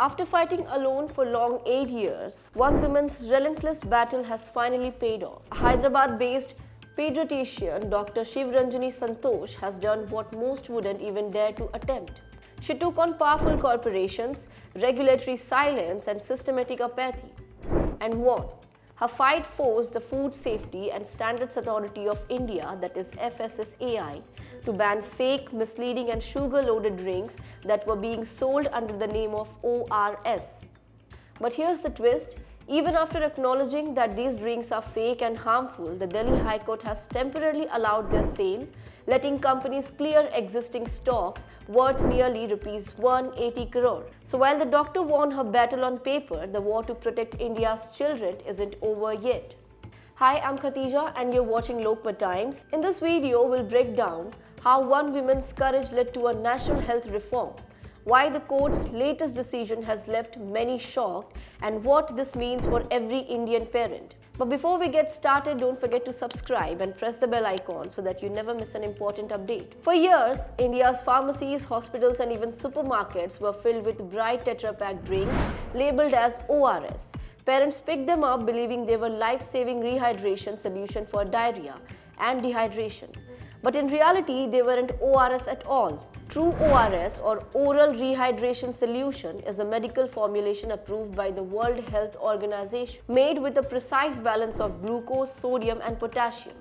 After fighting alone for long 8 years, one woman's relentless battle has finally paid off. A Hyderabad-based pediatrician, Dr. Sivaranjani Santosh, has done what most wouldn't even dare to attempt. She took on powerful corporations, regulatory silence, and systematic apathy, and won. Her fight forced the Food Safety and Standards Authority of India, that is FSSAI, to ban fake, misleading and sugar-loaded drinks that were being sold under the name of ORS. But here's the twist. Even after acknowledging that these drinks are fake and harmful, the Delhi High Court has temporarily allowed their sale, letting companies clear existing stocks worth nearly Rs 180 crore. So while the doctor won her battle on paper, the war to protect India's children isn't over yet. Hi, I'm Khatija and you're watching Lokmat Times. In this video, we'll break down how one woman's courage led to a national health reform, why the court's latest decision has left many shocked, and what this means for every Indian parent. But before we get started, don't forget to subscribe and press the bell icon so that you never miss an important update. For years, India's pharmacies, hospitals and even supermarkets were filled with bright Tetra Pak drinks labeled as ORS. Parents picked them up believing they were life-saving rehydration solution for diarrhea and dehydration. But in reality, they weren't ORS at all. True ORS, or oral rehydration solution, is a medical formulation approved by the World Health Organization, made with a precise balance of glucose, sodium and potassium.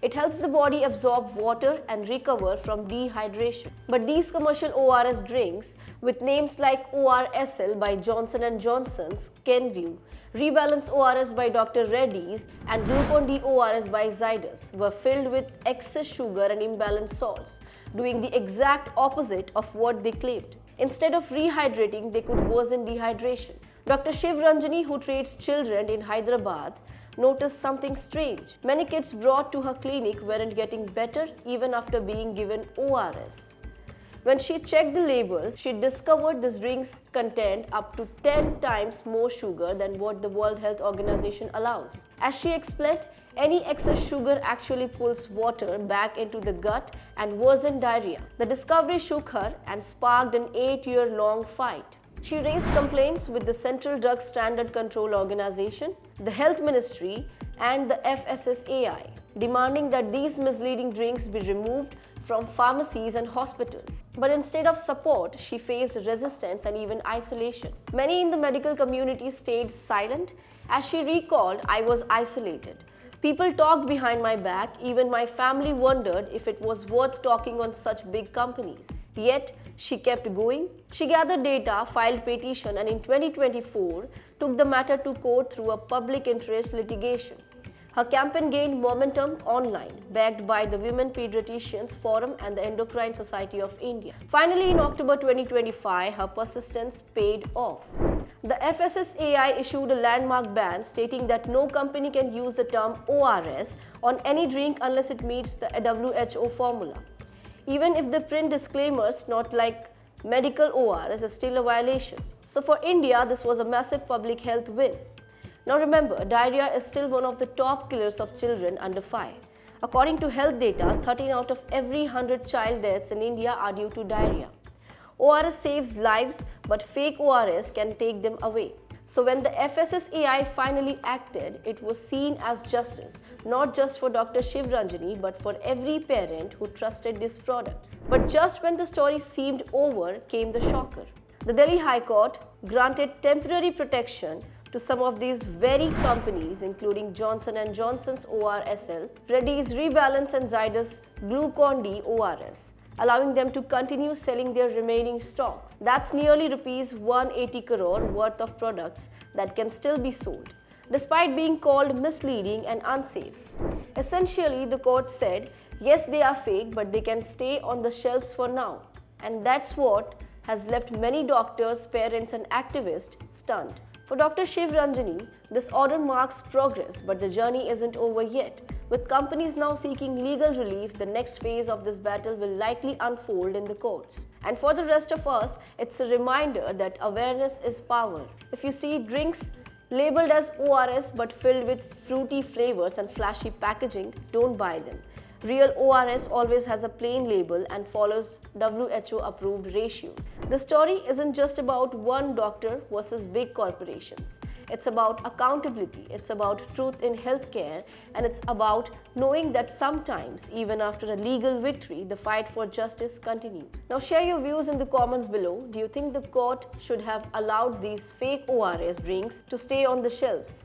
It helps the body absorb water and recover from dehydration. But these commercial ORS drinks, with names like ORSL by Johnson & Johnson's, Kenvue, Rebalance ORS by Dr. Reddy's and Glucon-D ORS by Zydus, were filled with excess sugar and imbalanced salts, doing the exact opposite of what they claimed. Instead of rehydrating, they could worsen dehydration. Dr. Sivaranjani, who treats children in Hyderabad, noticed something strange. Many kids brought to her clinic weren't getting better even after being given ORS. When she checked the labels, she discovered these drinks contained up to 10 times more sugar than what the World Health Organization allows. As she explained, any excess sugar actually pulls water back into the gut and worsens diarrhea. The discovery shook her and sparked an 8-year-long fight. She raised complaints with the Central Drug Standard Control Organization, the Health Ministry, and the FSSAI, demanding that these misleading drinks be removed from pharmacies and hospitals. But instead of support, she faced resistance and even isolation. Many in the medical community stayed silent. As she recalled, "I was isolated. People talked behind my back. Even my family wondered if it was worth talking on such big companies." Yet, she kept going. She gathered data, filed petition, and in 2024, took the matter to court through a public interest litigation. Her campaign gained momentum online, backed by the Women Pediatricians Forum and the Endocrine Society of India. Finally, in October 2025, her persistence paid off. The FSSAI issued a landmark ban stating that no company can use the term ORS on any drink unless it meets the WHO formula. Even if the print disclaimers, not like medical ORS, is still a violation. So for India, this was a massive public health win. Now remember, diarrhea is still one of the top killers of children under 5. According to health data, 13 out of every 100 child deaths in India are due to diarrhea. ORS saves lives, but fake ORS can take them away. So when the FSSAI finally acted, it was seen as justice, not just for Dr. Sivaranjani, but for every parent who trusted these products. But just when the story seemed over, came the shocker. The Delhi High Court granted temporary protection to some of these very companies, including Johnson & Johnson's ORSL, Reddy's Rebalance and Zydus Glucon-D ORS, allowing them to continue selling their remaining stocks. That's nearly Rs 180 crore worth of products that can still be sold, despite being called misleading and unsafe. Essentially, the court said, yes, they are fake, but they can stay on the shelves for now. And that's what has left many doctors, parents and activists stunned. For Dr. Sivaranjani, this order marks progress, but the journey isn't over yet. With companies now seeking legal relief, the next phase of this battle will likely unfold in the courts. And for the rest of us, it's a reminder that awareness is power. If you see drinks labeled as ORS but filled with fruity flavors and flashy packaging, don't buy them. Real ORS always has a plain label and follows WHO approved ratios. The story isn't just about one doctor versus big corporations. It's about accountability, it's about truth in healthcare, and it's about knowing that sometimes, even after a legal victory, the fight for justice continues. Now share your views in the comments below. Do you think the court should have allowed these fake ORS drinks to stay on the shelves?